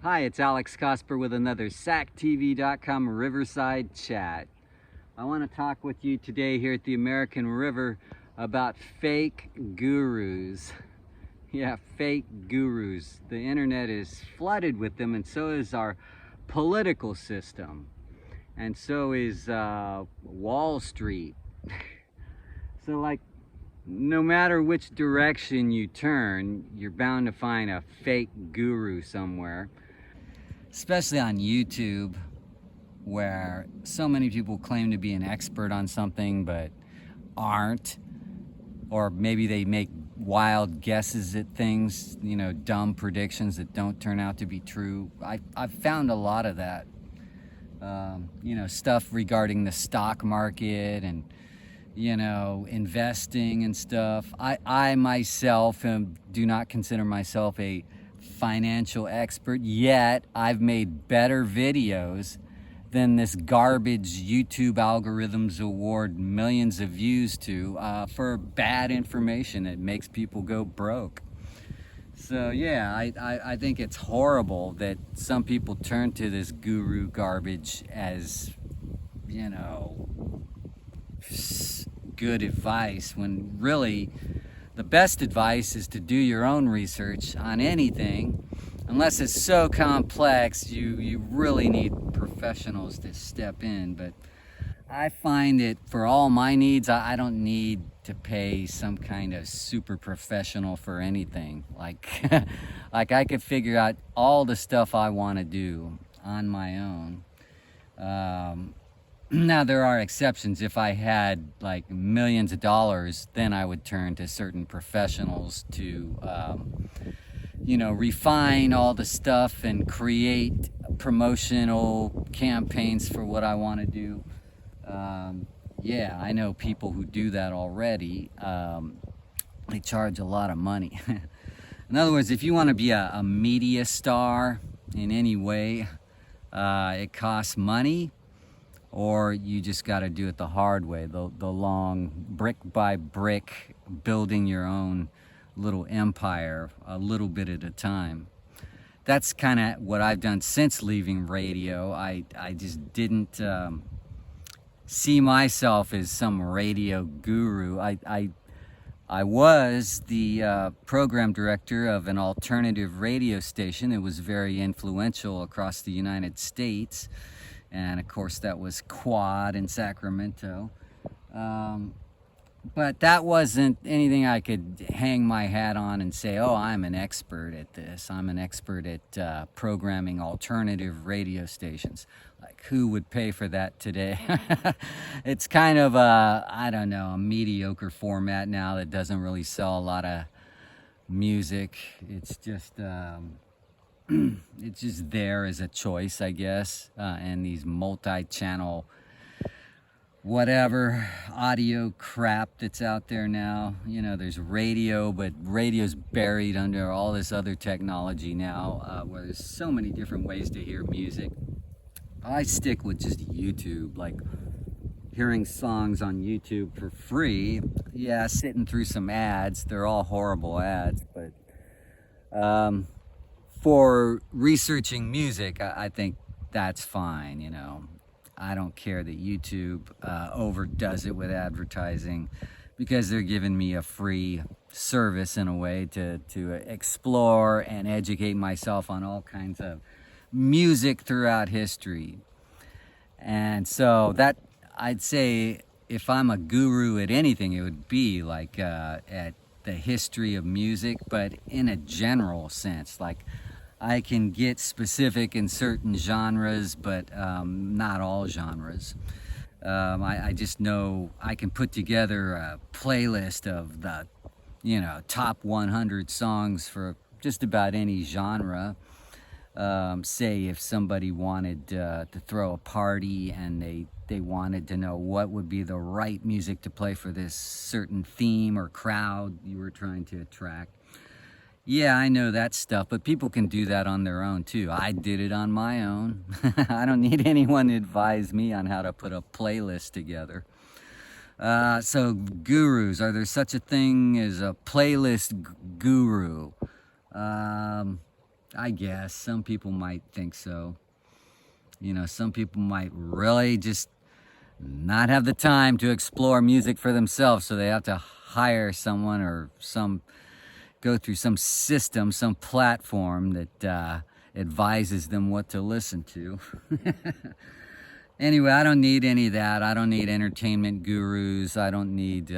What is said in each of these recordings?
Hi, it's Alex Cosper with another SacTV.com Riverside Chat. I want to talk with you today here at the American River about fake gurus. Yeah, fake gurus. The internet is flooded with them, and so is our political system. And so is Wall Street. So like, no matter which direction you turn, you're bound to find a fake guru somewhere. Especially on YouTube, where so many people claim to be an expert on something but aren't, or maybe they make wild guesses at things, you know, dumb predictions that don't turn out to be true. I've found a lot of that, you know, stuff regarding the stock market and, you know, investing and stuff. I myself do not consider myself a financial expert, yet I've made better videos than this garbage YouTube algorithms award millions of views to for bad information that makes people go broke. So yeah, I think it's horrible that some people turn to this guru garbage as, you know, good advice, when really the best advice is to do your own research on anything. Unless it's so complex, you really need professionals to step in. But I find that for all my needs, I don't need to pay some kind of super professional for anything. Like, like I could figure out all the stuff I want to do on my own. Now there are exceptions. If I had like millions of dollars, then I would turn to certain professionals to, you know, refine all the stuff and create promotional campaigns for what I want to do. Yeah, I know people who do that already. They charge a lot of money. In other words, if you want to be a media star in any way, it costs money. Or you just got to do it the hard way, the long brick by brick, building your own little empire a little bit at a time. That's kind of what I've done since leaving radio. I just didn't see myself as some radio guru. I was the program director of an alternative radio station that was very influential across the United States. And of course that was Quad in Sacramento. But that wasn't anything I could hang my hat on and say, oh, I'm an expert at this. I'm an expert at programming alternative radio stations. Like, who would pay for that today? It's kind of I don't know, a mediocre format now that doesn't really sell a lot of music. It's just it's just there as a choice, I guess, and these multi-channel whatever audio crap that's out there now. You know, there's radio, but radio's buried under all this other technology now, where there's so many different ways to hear music. I stick with just YouTube, like hearing songs on YouTube for free. Yeah, sitting through some ads. They're all horrible ads, but for researching music, I think that's fine, you know. I don't care that YouTube overdoes it with advertising, because they're giving me a free service in a way to explore and educate myself on all kinds of music throughout history. And so that, I'd say, if I'm a guru at anything, it would be like at the history of music, but in a general sense. Like, I can get specific in certain genres, but not all genres. I just know I can put together a playlist of the, you know, top 100 songs for just about any genre. Say if somebody wanted to throw a party and they wanted to know what would be the right music to play for this certain theme or crowd you were trying to attract. Yeah, I know that stuff, but people can do that on their own too. I did it on my own. I don't need anyone to advise me on how to put a playlist together. So gurus, are there such a thing as a playlist guru? I guess some people might think so. You know, some people might really just not have the time to explore music for themselves, so they have to hire someone or go through some system, some platform that advises them what to listen to. Anyway, I don't need any of that. I don't need entertainment gurus. I don't need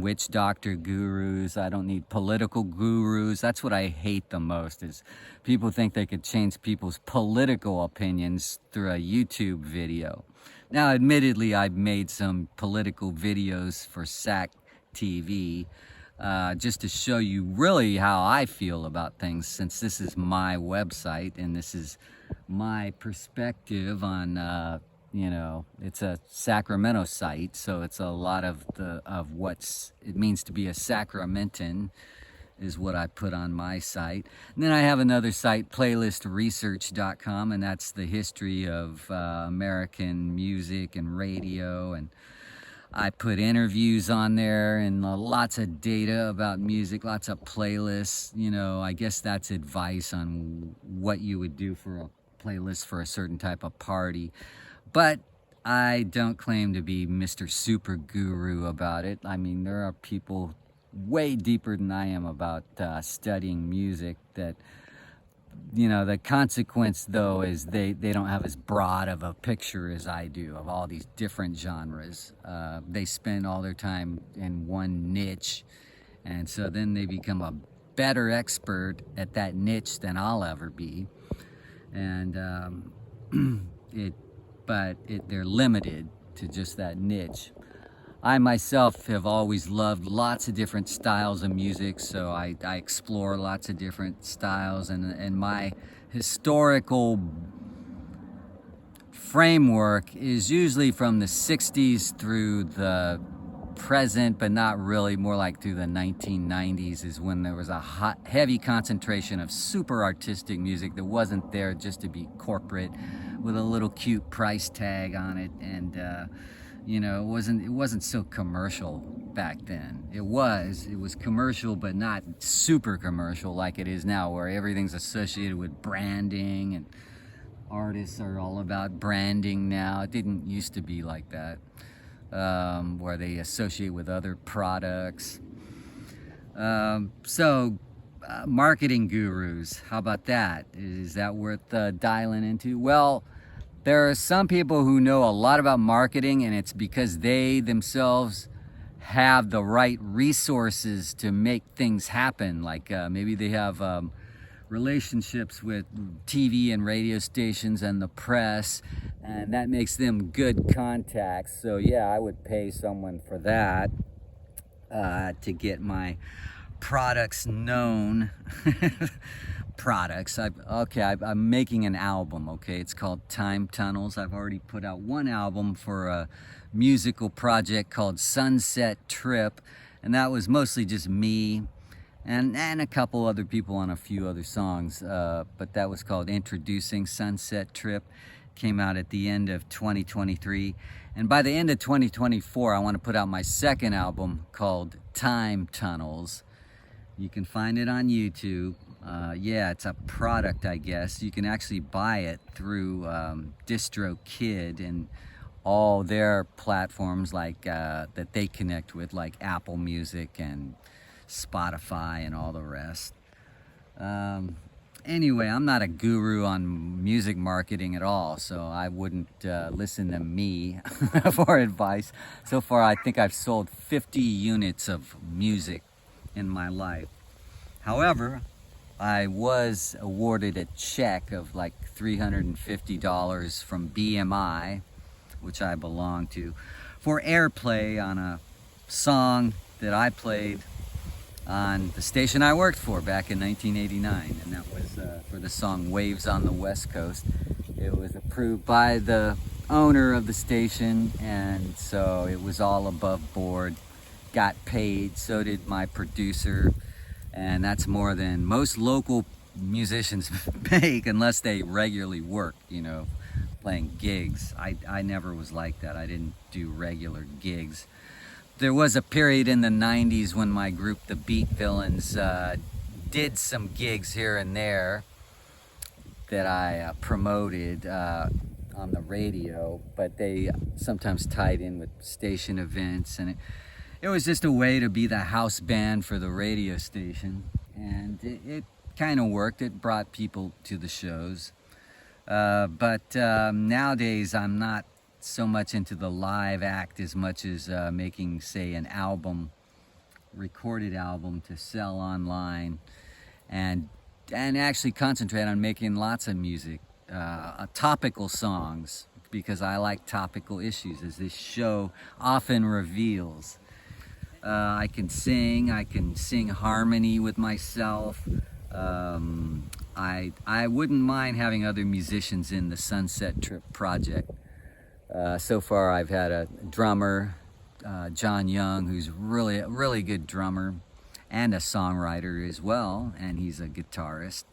witch doctor gurus. I don't need political gurus. That's what I hate the most, is people think they could change people's political opinions through a YouTube video. Now, admittedly, I've made some political videos for SacTV just to show you really how I feel about things, since this is my website and this is my perspective on, you know, it's a Sacramento site, so it's a lot of what it means to be a Sacramentan is what I put on my site. And then I have another site, playlistresearch.com, and that's the history of American music and radio, and I put interviews on there and lots of data about music, lots of playlists. You know, I guess that's advice on what you would do for a playlist for a certain type of party. But I don't claim to be Mr. Super Guru about it. I mean, there are people way deeper than I am about studying music that, you know, the consequence though is they don't have as broad of a picture as I do of all these different genres. They spend all their time in one niche, and so then they become a better expert at that niche than I'll ever be. And they're limited to just that niche. I myself have always loved lots of different styles of music, so I explore lots of different styles, and my historical framework is usually from the 60s through the present, but not really, more like through the 1990s is when there was a heavy concentration of super artistic music that wasn't there just to be corporate with a little cute price tag on it. And you know, it wasn't so commercial back then. It was commercial, but not super commercial like it is now, where everything's associated with branding and artists are all about branding now. It didn't used to be like that, where they associate with other products. Marketing gurus, how about that? Is that worth dialing into? Well, there are some people who know a lot about marketing, and it's because they themselves have the right resources to make things happen. Like maybe they have relationships with TV and radio stations and the press, and that makes them good contacts. So yeah, I would pay someone for that to get my products known. Products. I'm making an album, okay? It's called Time Tunnels. I've already put out one album for a musical project called Sunset Trip, and that was mostly just me and a couple other people on a few other songs, but that was called Introducing Sunset Trip. Came out at the end of 2023, and by the end of 2024 I want to put out my second album called Time Tunnels. You can find it on YouTube. Yeah, it's a product, I guess. You can actually buy it through DistroKid and all their platforms like that they connect with, like Apple Music and Spotify and all the rest. Anyway, I'm not a guru on music marketing at all, so I wouldn't listen to me for advice. So far, I think I've sold 50 units of music in my life. However, I was awarded a check of like $350 from BMI, which I belong to, for airplay on a song that I played on the station I worked for back in 1989, and that was for the song Waves on the West Coast. It was approved by the owner of the station, and so it was all above board. Got paid, so did my producer. And that's more than most local musicians make unless they regularly work, you know, playing gigs. I never was like that. I didn't do regular gigs. There was a period in the 90s when my group, the Beat Villains, did some gigs here and there that I promoted on the radio, but they sometimes tied in with station events, and it was just a way to be the house band for the radio station, and it kind of worked. It brought people to the shows, but nowadays I'm not so much into the live act as much as making, say, an album, recorded album to sell online, and actually concentrate on making lots of music, topical songs, because I like topical issues, as this show often reveals. I can sing harmony with myself. I wouldn't mind having other musicians in the Sunset Trip project. So far I've had a drummer, John Young, who's a really good drummer and a songwriter as well, and he's a guitarist,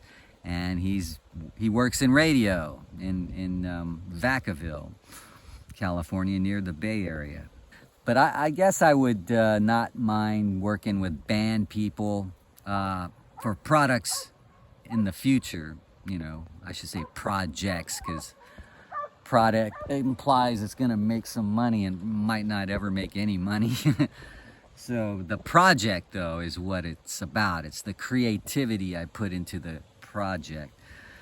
and he works in radio in Vacaville, California, near the Bay Area. But I guess I would not mind working with band people for products in the future. You know, I should say projects, because product implies it's going to make some money and might not ever make any money. So the project, though, is what it's about. It's the creativity I put into the project.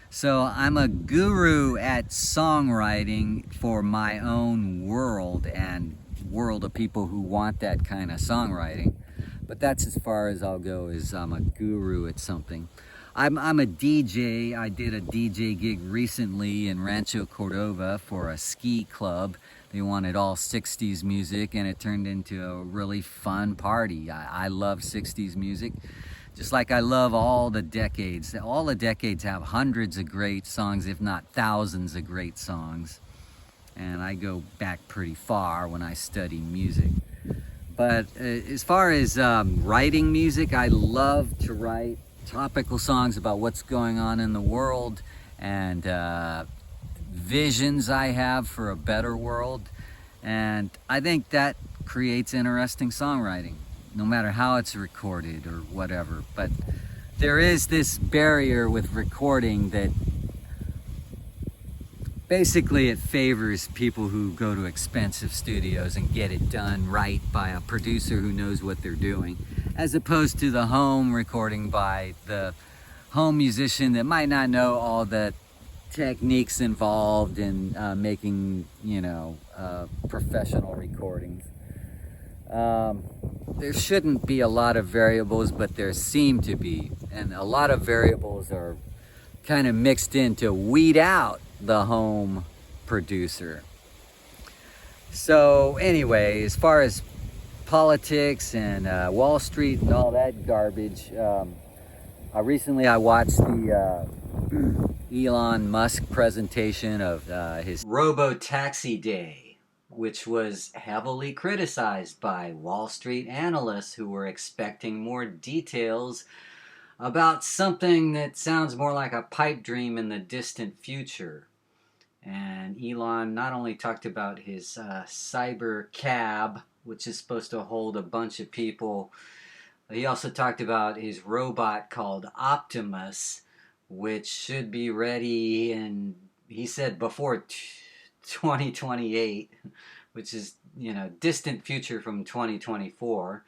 So I'm a guru at songwriting for my own world and world of people who want that kind of songwriting. But that's as far as I'll go, is I'm a guru at something. I'm a DJ. I did a DJ gig recently in Rancho Cordova for a ski club. They wanted all 60s music, and it turned into a really fun party. I love 60s music, just like I love all the decades. All the decades have hundreds of great songs, if not thousands of great songs. And I go back pretty far when I study music. But as far as writing music, I love to write topical songs about what's going on in the world, and visions I have for a better world. And I think that creates interesting songwriting, no matter how it's recorded or whatever. But there is this barrier with recording that basically it favors people who go to expensive studios and get it done right by a producer who knows what they're doing, as opposed to the home recording by the home musician that might not know all the techniques involved in making, professional recordings. There shouldn't be a lot of variables, but there seem to be, and a lot of variables are kind of mixed in to weed out the home producer. So anyway, as far as politics and Wall Street and all that garbage, recently I watched the Elon Musk presentation of his robo-taxi day, which was heavily criticized by Wall Street analysts who were expecting more details about something that sounds more like a pipe dream in the distant future. And Elon not only talked about his cyber cab, which is supposed to hold a bunch of people, he also talked about his robot called Optimus, which should be ready, and he said before 2028, which is, distant future from 2024,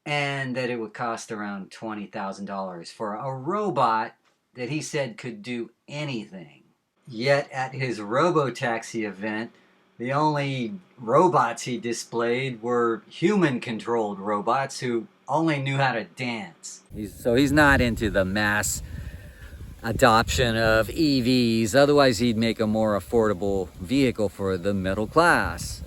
and that it would cost around $20,000 for a robot that he said could do anything. Yet at his robotaxi event, the only robots he displayed were human-controlled robots who only knew how to dance. So he's not into the mass adoption of EVs. Otherwise, he'd make a more affordable vehicle for the middle class.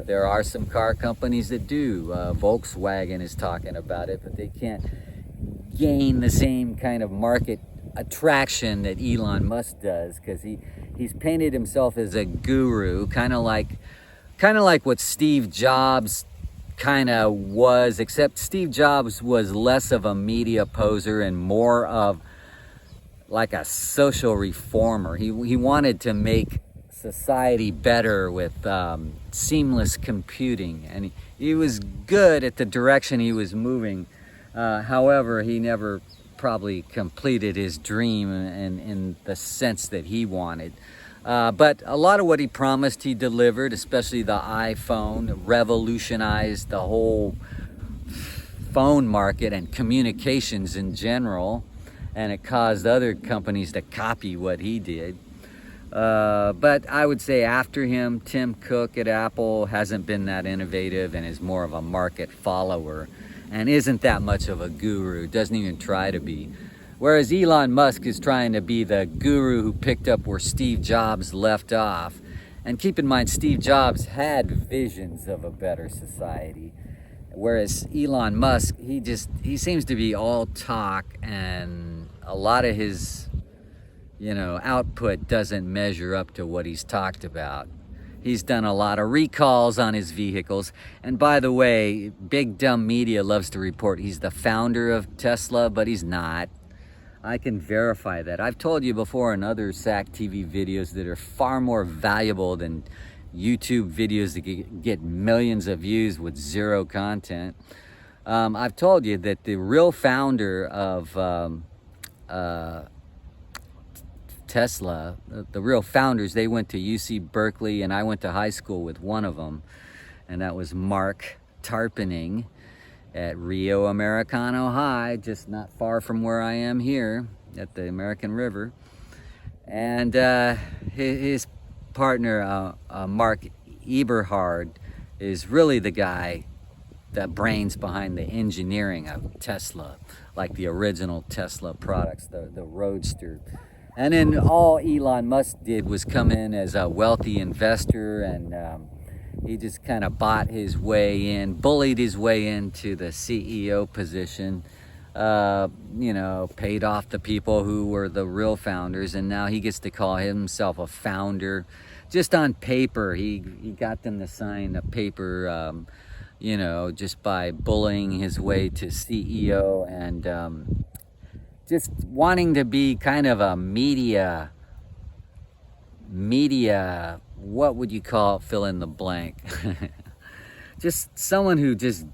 There are some car companies that do. Volkswagen is talking about it, but they can't gain the same kind of market attraction that Elon Musk does, because he's painted himself as a guru, kind of like what Steve Jobs kind of was, except Steve Jobs was less of a media poser and more of like a social reformer. He wanted to make society better with seamless computing, and he was good at the direction he was moving. However, he never probably completed his dream in the sense that he wanted. But a lot of what he promised, he delivered, especially the iPhone, revolutionized the whole phone market and communications in general, and it caused other companies to copy what he did. But I would say after him, Tim Cook at Apple hasn't been that innovative and is more of a market follower and isn't that much of a guru, doesn't even try to be. Whereas Elon Musk is trying to be the guru who picked up where Steve Jobs left off. And keep in mind, Steve Jobs had visions of a better society. Whereas Elon Musk, he seems to be all talk, and a lot of his, output doesn't measure up to what he's talked about. He's done a lot of recalls on his vehicles. And by the way, big dumb media loves to report he's the founder of Tesla, but he's not. I can verify that. I've told you before in other SacTV videos that are far more valuable than YouTube videos that get millions of views with zero content. I've told you that the real founder of Tesla, the real founders, they went to UC Berkeley, and I went to high school with one of them, and that was Mark Tarpenning at Rio Americano High, just not far from where I am here at the American River. And his partner, Mark Eberhard, is really the guy, the brains behind the engineering of Tesla, like the original Tesla products, the Roadster. And then all Elon Musk did was come in as a wealthy investor, and he just kind of bought his way in, bullied his way into the CEO position, paid off the people who were the real founders, and now he gets to call himself a founder. Just on paper, he got them to sign a paper, just by bullying his way to CEO, and just wanting to be kind of a media, what would you call it, fill in the blank. Just someone who just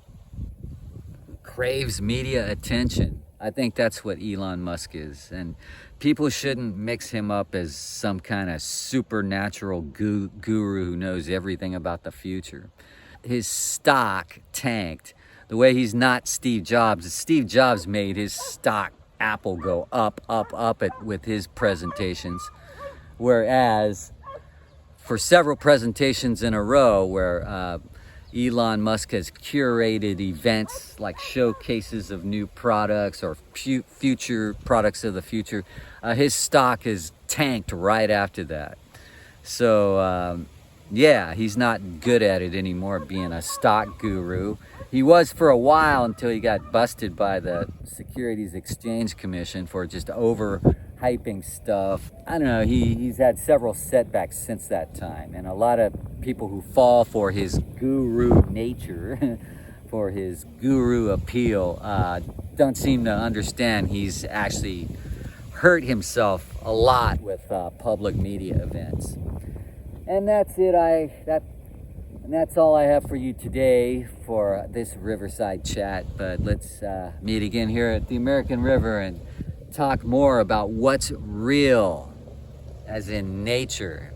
craves media attention. I think that's what Elon Musk is. And people shouldn't mix him up as some kind of supernatural guru who knows everything about the future. His stock tanked. The way he's not Steve Jobs. Steve Jobs made his stock, Apple, go up with his presentations. Whereas for several presentations in a row where Elon Musk has curated events like showcases of new products or future products of the future, his stock is tanked right after that. So he's not good at it anymore, being a stock guru. He was for a while until he got busted by the Securities Exchange Commission for just overhyping stuff. I don't know, he's had several setbacks since that time. And a lot of people who fall for his guru nature, for his guru appeal, don't seem to understand he's actually hurt himself a lot with public media events. And that's it. And that's all I have for you today for this Riverside chat. But let's meet again here at the American River and talk more about what's real, as in nature,